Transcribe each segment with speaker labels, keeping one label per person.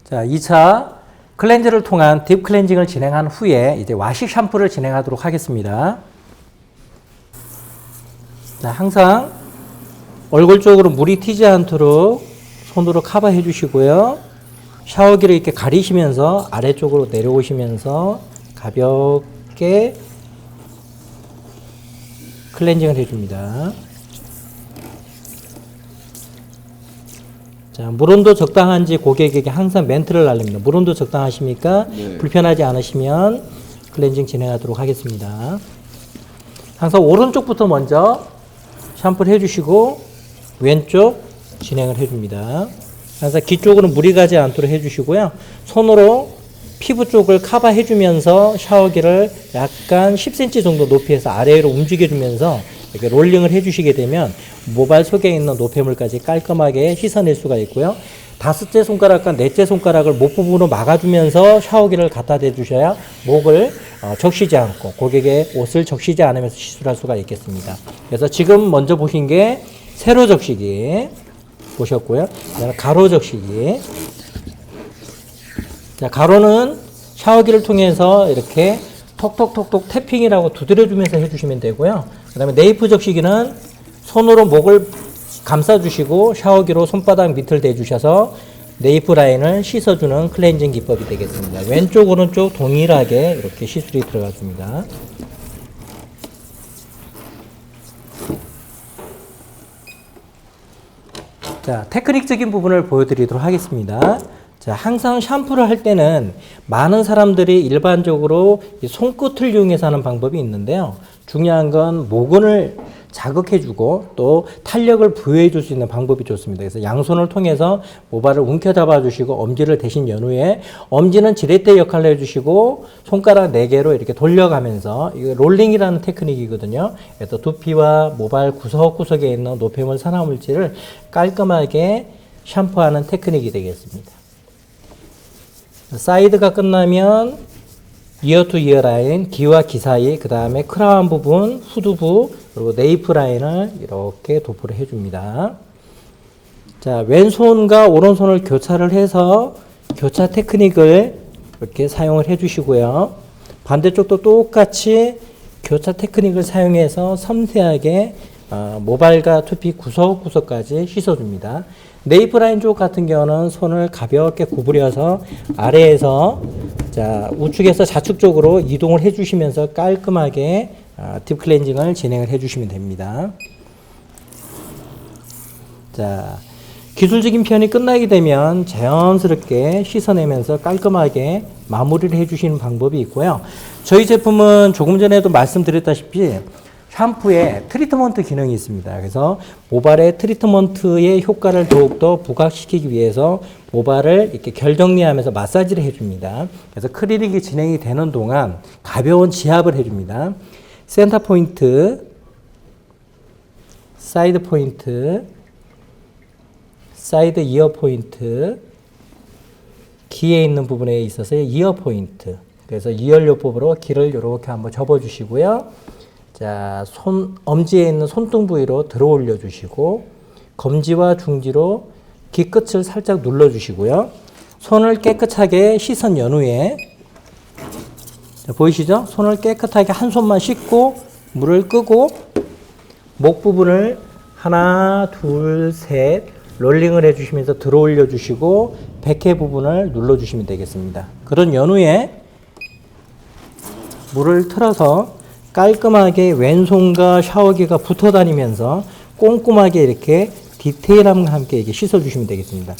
Speaker 1: 자, 2차 클렌저를 통한 딥 클렌징을 진행한 후에 이제 와시 샴푸를 진행하도록 하겠습니다. 자, 항상 얼굴 쪽으로 물이 튀지 않도록 손으로 커버해 주시고요. 샤워기를 이렇게 가리시면서 아래쪽으로 내려오시면서 가볍게 클렌징을 해줍니다. 자, 물온도 적당한지 고객에게 항상 멘트를 날립니다. 물온도 적당하십니까? 네. 불편하지 않으시면 클렌징 진행하도록 하겠습니다. 항상 오른쪽부터 먼저 샴푸를 해주시고 왼쪽 진행을 해줍니다. 항상 귀 쪽으로 물이 가지 않도록 해주시고요. 손으로 피부 쪽을 커버해주면서 샤워기를 약간 10cm 정도 높이에서 아래로 움직여주면서 이렇게 롤링을 해주시게 되면 모발 속에 있는 노폐물까지 깔끔하게 씻어낼 수가 있고요. 5째 손가락과 4째 손가락을 목 부분으로 막아주면서 샤워기를 갖다 대주셔야 목을 적시지 않고 고객의 옷을 적시지 않으면서 시술할 수가 있겠습니다. 그래서 지금 먼저 보신 게 세로 적시기 보셨고요. 가로 적시기. 자, 가로는 샤워기를 통해서 이렇게 톡톡톡톡 태핑이라고 두드려주면서 해주시면 되고요. 그 다음에 네이프 적시기는 손으로 목을 감싸주시고 샤워기로 손바닥 밑을 대주셔서 네이프 라인을 씻어주는 클렌징 기법이 되겠습니다. 왼쪽 오른쪽 동일하게 이렇게 시술이 들어갔습니다. 자, 테크닉적인 부분을 보여드리도록 하겠습니다. 자, 항상 샴푸를 할 때는 많은 사람들이 일반적으로 손끝을 이용해서 하는 방법이 있는데요. 중요한 건 모근을 자극해주고 또 탄력을 부여해줄 수 있는 방법이 좋습니다. 그래서 양손을 통해서 모발을 움켜잡아 주시고 엄지를 대신 연 후에 엄지는 지렛대 역할을 해주시고 손가락 4개로 이렇게 돌려가면서 이거 롤링이라는 테크닉이거든요. 그래서 두피와 모발 구석구석에 있는 노폐물 산화물질을 깔끔하게 샴푸하는 테크닉이 되겠습니다. 사이드가 끝나면 이어 투 이어 라인, 귀와 귀 사이, 그 다음에 크라운 부분, 후두부, 그리고 네이프 라인을 이렇게 도포를 해줍니다. 자, 왼손과 오른손을 교차를 해서 교차 테크닉을 이렇게 사용을 해주시고요. 반대쪽도 똑같이 교차 테크닉을 사용해서 섬세하게 모발과 두피 구석구석까지 씻어줍니다. 네이프 라인 쪽 같은 경우는 손을 가볍게 구부려서 아래에서 자, 우측에서 좌측 쪽으로 이동을 해주시면서 깔끔하게 딥 클렌징을 진행을 해주시면 됩니다. 자, 기술적인 편이 끝나게 되면 자연스럽게 씻어내면서 깔끔하게 마무리를 해주시는 방법이 있고요. 저희 제품은 조금 전에도 말씀드렸다시피 샴푸에 트리트먼트 기능이 있습니다. 그래서 모발의 트리트먼트의 효과를 더욱더 부각시키기 위해서 모발을 이렇게 결정리하면서 마사지를 해줍니다. 그래서 클리닉이 진행이 되는 동안 가벼운 지압을 해줍니다. 센터 포인트, 사이드 포인트, 사이드 이어 포인트, 귀에 있는 부분에 있어서의 이어 포인트. 그래서 이열요법으로 귀를 이렇게 한번 접어주시고요. 자, 엄지에 있는 손등 부위로 들어 올려 주시고 검지와 중지로 귀 끝을 살짝 눌러 주시고요. 손을 깨끗하게 씻은 연후에 자, 보이시죠? 손을 깨끗하게 한 손만 씻고 물을 끄고 목 부분을 하나, 둘, 셋 롤링을 해주시면서 들어 올려 주시고 백회 부분을 눌러 주시면 되겠습니다. 그런 연후에 물을 틀어서 깔끔하게 왼손과 샤워기가 붙어 다니면서 꼼꼼하게 이렇게 디테일함과 함께 이렇게 씻어주시면 되겠습니다.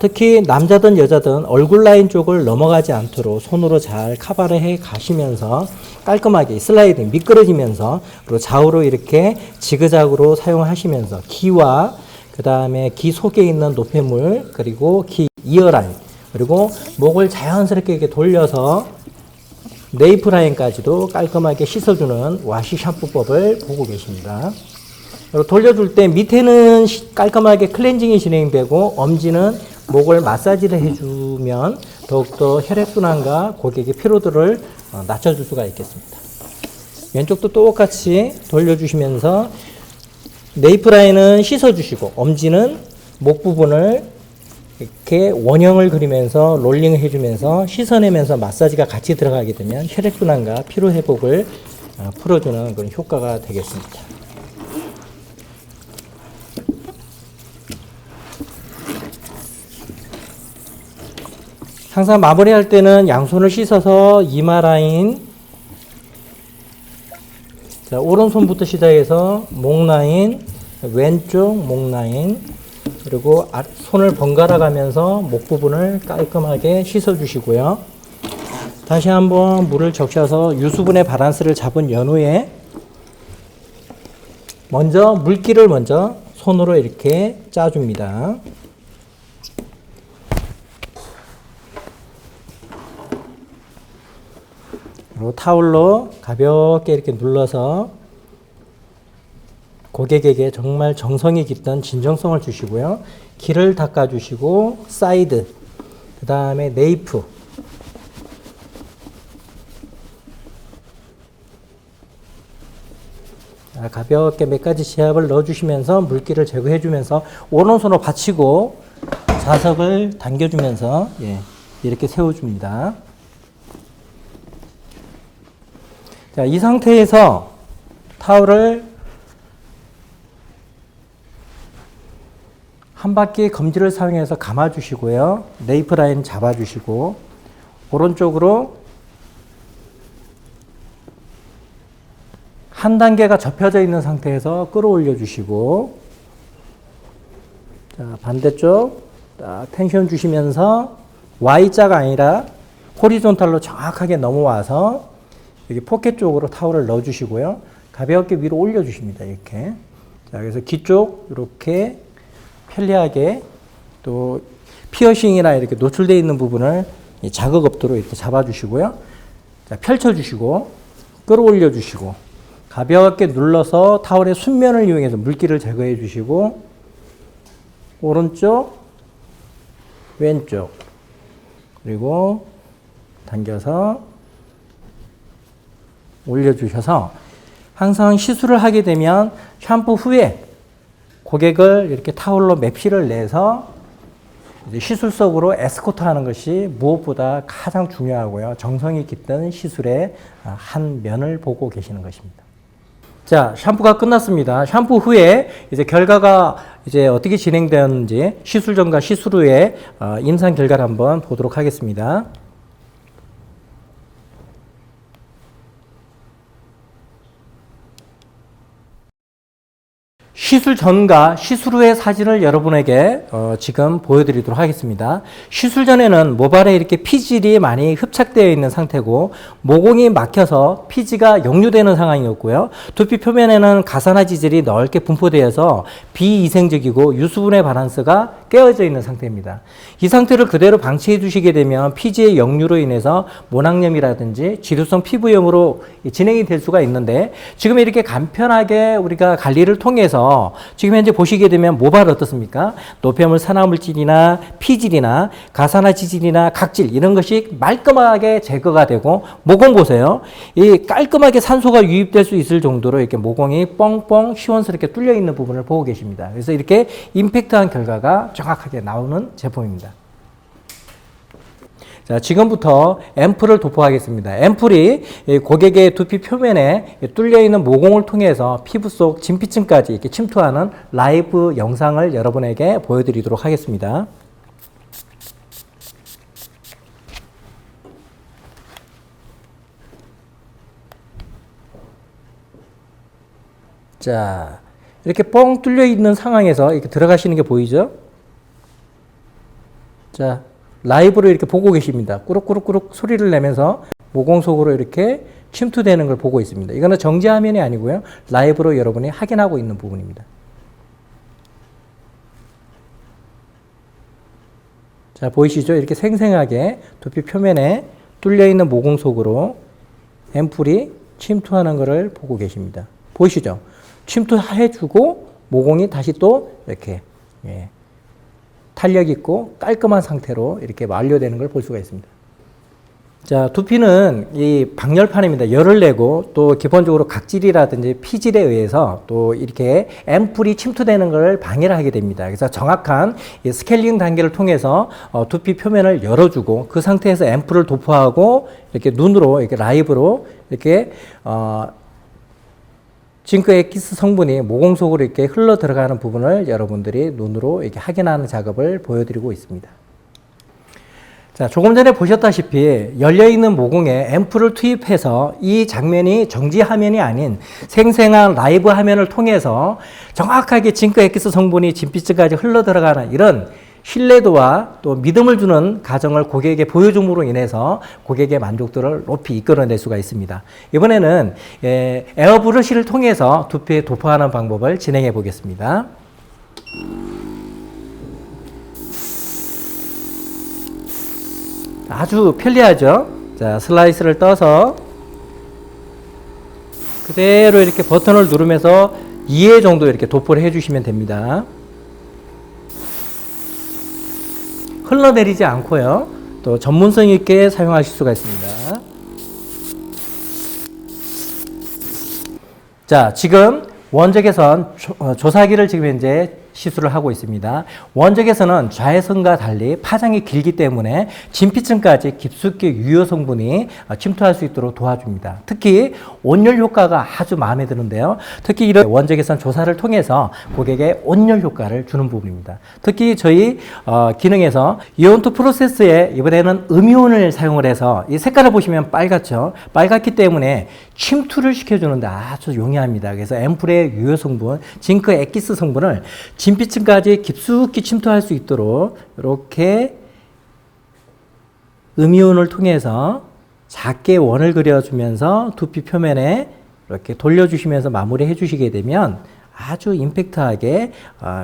Speaker 1: 특히 남자든 여자든 얼굴 라인 쪽을 넘어가지 않도록 손으로 잘 커버를 해 가시면서 깔끔하게 슬라이딩 미끄러지면서 그리고 좌우로 이렇게 지그작으로 사용하시면서 귀와 그 다음에 귀 속에 있는 노폐물 그리고 귀 이어 라인 그리고 목을 자연스럽게 이렇게 돌려서 네이프 라인까지도 깔끔하게 씻어주는 와시 샴푸법을 보고 계십니다. 그리고 돌려줄 때 밑에는 깔끔하게 클렌징이 진행되고 엄지는 목을 마사지를 해주면 더욱더 혈액순환과 고객의 피로도를 낮춰줄 수가 있겠습니다. 왼쪽도 똑같이 돌려주시면서 네이프 라인은 씻어주시고 엄지는 목 부분을 이렇게 원형을 그리면서 롤링을 해주면서 씻어내면서 마사지가 같이 들어가게 되면 혈액순환과 피로회복을 풀어주는 그런 효과가 되겠습니다. 항상 마무리할 때는 양손을 씻어서 이마 라인, 자, 오른손부터 시작해서 목 라인, 왼쪽 목 라인, 그리고 손을 번갈아 가면서 목 부분을 깔끔하게 씻어 주시고요. 다시 한번 물을 적셔서 유수분의 밸런스를 잡은 연후에 먼저 물기를 먼저 손으로 이렇게 짜줍니다. 그리고 타올로 가볍게 이렇게 눌러서 고객에게 정말 정성이 깃든 진정성을 주시고요. 귀를 닦아주시고 사이드, 그 다음에 네이프, 가볍게 몇 가지 지압을 넣어주시면서 물기를 제거해주면서 오른손으로 받치고 자석을 당겨주면서 이렇게 세워줍니다. 자, 이 상태에서 타올을 한 바퀴 검지를 사용해서 감아주시고요. 네이프 라인 잡아주시고 오른쪽으로 한 단계가 접혀져 있는 상태에서 끌어올려 주시고, 자, 반대쪽 딱 텐션 주시면서 Y자가 아니라 호리존탈로 정확하게 넘어와서 여기 포켓 쪽으로 타올을 넣어 주시고요. 가볍게 위로 올려 주십니다. 이렇게. 자, 그래서 귀 쪽 이렇게 편리하게 또 피어싱이나 이렇게 노출되어 있는 부분을 자극 없도록 이렇게 잡아 주시고요. 자, 펼쳐 주시고 끌어올려 주시고 가볍게 눌러서 타올의 순면을 이용해서 물기를 제거해 주시고 오른쪽, 왼쪽, 그리고 당겨서 올려주셔서 항상 시술을 하게 되면 샴푸 후에 고객을 이렇게 타올로 맵시를 내서 이제 시술 속으로 에스코트 하는 것이 무엇보다 가장 중요하고요. 정성이 깃든 시술의 한 면을 보고 계시는 것입니다. 자, 샴푸가 끝났습니다. 샴푸 후에 이제 결과가 이제 어떻게 진행되었는지 시술 전과 시술 후에 임상 결과를 한번 보도록 하겠습니다. 시술 전과 시술 후의 사진을 여러분에게 지금 보여드리도록 하겠습니다. 시술 전에는 모발에 이렇게 피질이 많이 흡착되어 있는 상태고 모공이 막혀서 피지가 역류되는 상황이었고요. 두피 표면에는 가산화 지질이 넓게 분포되어서 비위생적이고 유수분의 밸런스가 깨어져 있는 상태입니다. 이 상태를 그대로 방치해 두시게 되면 피지의 역류로 인해서 모낭염이라든지 지루성 피부염으로 진행이 될 수가 있는데 지금 이렇게 간편하게 우리가 관리를 통해서 지금 현재 보시게 되면 모발 어떻습니까? 노폐물 산화물질이나 피질이나 가산화 지질이나 각질 이런 것이 말끔하게 제거가 되고 모공 보세요. 이 깔끔하게 산소가 유입될 수 있을 정도로 이렇게 모공이 뻥뻥 시원스럽게 뚫려 있는 부분을 보고 계십니다. 그래서 이렇게 임팩트한 결과가 정확하게 나오는 제품입니다. 자, 지금부터 앰플을 도포하겠습니다. 앰플이 고객의 두피 표면에 뚫려 있는 모공을 통해서 피부 속 진피층까지 이렇게 침투하는 라이브 영상을 여러분에게 보여드리도록 하겠습니다. 자, 이렇게 뻥 뚫려 있는 상황에서 이렇게 들어가시는 게 보이죠? 자, 라이브로 이렇게 보고 계십니다. 꾸룩꾸룩꾸룩 소리를 내면서 모공 속으로 이렇게 침투되는 걸 보고 있습니다. 이거는 정지 화면이 아니고요. 라이브로 여러분이 확인하고 있는 부분입니다. 자, 보이시죠? 이렇게 생생하게 두피 표면에 뚫려 있는 모공 속으로 앰플이 침투하는 것을 보고 계십니다. 보이시죠? 침투해주고 모공이 다시 또 이렇게 탄력 있고 깔끔한 상태로 이렇게 완료되는 걸 볼 수가 있습니다. 자, 두피는 이 방열판입니다. 열을 내고 또 기본적으로 각질이라든지 피질에 의해서 또 이렇게 앰플이 침투되는 것을 방해를 하게 됩니다. 그래서 정확한 이 스케일링 단계를 통해서 두피 표면을 열어주고 그 상태에서 앰플을 도포하고 이렇게 눈으로 이렇게 라이브로 이렇게 징크 엑기스 성분이 모공 속으로 이렇게 흘러 들어가는 부분을 여러분들이 눈으로 이렇게 확인하는 작업을 보여드리고 있습니다. 자, 조금 전에 보셨다시피 열려있는 모공에 앰플을 투입해서 이 장면이 정지 화면이 아닌 생생한 라이브 화면을 통해서 정확하게 징크 엑기스 성분이 진피층까지 흘러 들어가는 이런 신뢰도와 또 믿음을 주는 과정을 고객에게 보여줌으로 인해서 고객의 만족도를 높이 이끌어낼 수가 있습니다. 이번에는 에어브러쉬를 통해서 두피에 도포하는 방법을 진행해 보겠습니다. 아주 편리하죠. 자, 슬라이스를 떠서 그대로 이렇게 버튼을 누르면서 2회 정도 이렇게 도포를 해주시면 됩니다. 흘러내리지 않고요. 또 전문성 있게 사용하실 수가 있습니다. 자, 지금 원적외선 조사기를 지금 현재 시술을 하고 있습니다. 원적외선은 좌회선과 달리 파장이 길기 때문에 진피층까지 깊숙이 유효 성분이 침투할 수 있도록 도와줍니다. 특히 온열 효과가 아주 마음에 드는데요. 특히 이런 원적외선 조사를 통해서 고객에 온열 효과를 주는 부분입니다. 특히 저희 기능에서 이온투 프로세스에 이번에는 음이온을 사용을 해서 이 색깔을 보시면 빨갛죠. 빨갛기 때문에 침투를 시켜주는데 아주 용이합니다. 그래서 앰플의 유효 성분, 징크 엑기스 성분을 진피층까지 깊숙이 침투할 수 있도록 이렇게 음이온을 통해서 작게 원을 그려주면서 두피 표면에 이렇게 돌려주시면서 마무리해 주시게 되면 아주 임팩트하게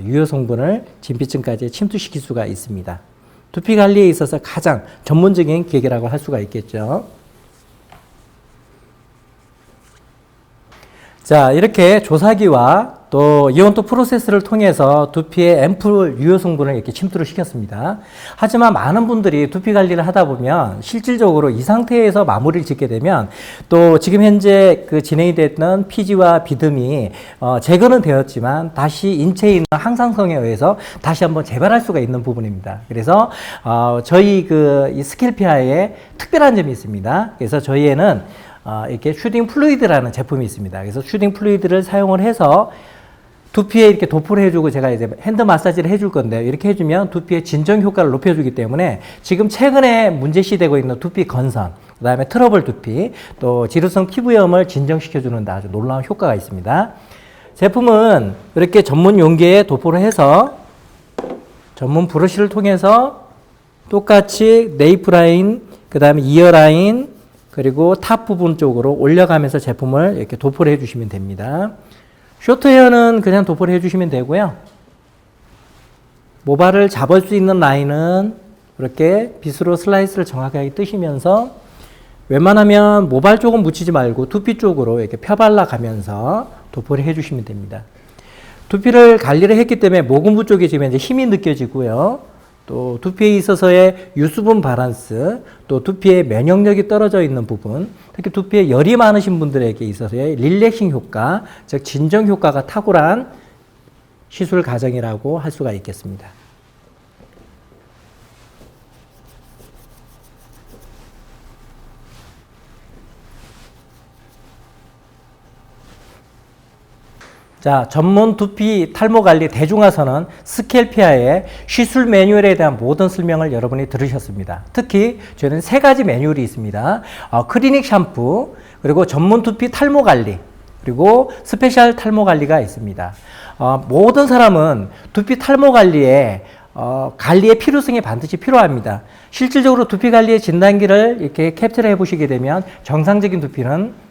Speaker 1: 유효 성분을 진피층까지 침투시킬 수가 있습니다. 두피 관리에 있어서 가장 전문적인 기계라고 할 수가 있겠죠. 자, 이렇게 조사기와 또 이온토 프로세스를 통해서 두피에 앰플 유효 성분을 이렇게 침투를 시켰습니다. 하지만 많은 분들이 두피 관리를 하다 보면 실질적으로 이 상태에서 마무리를 짓게 되면 또 지금 현재 그 진행이 됐던 피지와 비듬이 제거는 되었지만 다시 인체에 있는 항상성에 의해서 다시 한번 재발할 수가 있는 부분입니다. 그래서 저희 이 스킬피아에 특별한 점이 있습니다. 그래서 저희에는 이렇게 슈딩 플루이드라는 제품이 있습니다. 그래서 슈딩 플루이드를 사용을 해서 두피에 이렇게 도포를 해주고 제가 이제 핸드 마사지를 해줄 건데 이렇게 해주면 두피의 진정 효과를 높여주기 때문에 지금 최근에 문제시되고 있는 두피 건선, 그 다음에 트러블 두피, 또 지루성 피부염을 진정시켜주는 데 아주 놀라운 효과가 있습니다. 제품은 이렇게 전문 용기에 도포를 해서 전문 브러쉬를 통해서 똑같이 네이프 라인, 그 다음에 이어 라인, 그리고 탑 부분 쪽으로 올려가면서 제품을 이렇게 도포를 해주시면 됩니다. 쇼트 헤어는 그냥 도포를 해주시면 되고요. 모발을 잡을 수 있는 라인은 이렇게 빗으로 슬라이스를 정확하게 뜨시면서 웬만하면 모발 쪽은 묻히지 말고 두피 쪽으로 이렇게 펴발라 가면서 도포를 해주시면 됩니다. 두피를 관리를 했기 때문에 모근부 쪽에 지금 이제 힘이 느껴지고요. 또 두피에 있어서의 유수분 바란스, 또 두피의 면역력이 떨어져 있는 부분, 특히 두피에 열이 많으신 분들에게 있어서의 릴렉싱 효과, 즉 진정 효과가 탁월한 시술 과정이라고 할 수가 있겠습니다. 자, 전문 두피 탈모 관리 대중화선은 스켈피아의 시술 매뉴얼에 대한 모든 설명을 여러분이 들으셨습니다. 특히 저희는 3가지 매뉴얼이 있습니다. 클리닉 샴푸, 그리고 전문 두피 탈모 관리, 그리고 스페셜 탈모 관리가 있습니다. 모든 사람은 두피 탈모 관리의 필요성이 반드시 필요합니다. 실질적으로 두피 관리의 진단기를 이렇게 캡처를 해보시게 되면 정상적인 두피는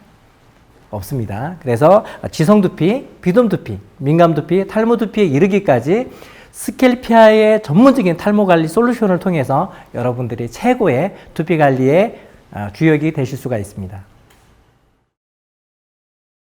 Speaker 1: 없습니다. 그래서 지성 두피, 비듬 두피, 민감 두피, 탈모 두피에 이르기까지 스켈피아의 전문적인 탈모 관리 솔루션을 통해서 여러분들이 최고의 두피 관리의 주역이 되실 수가 있습니다.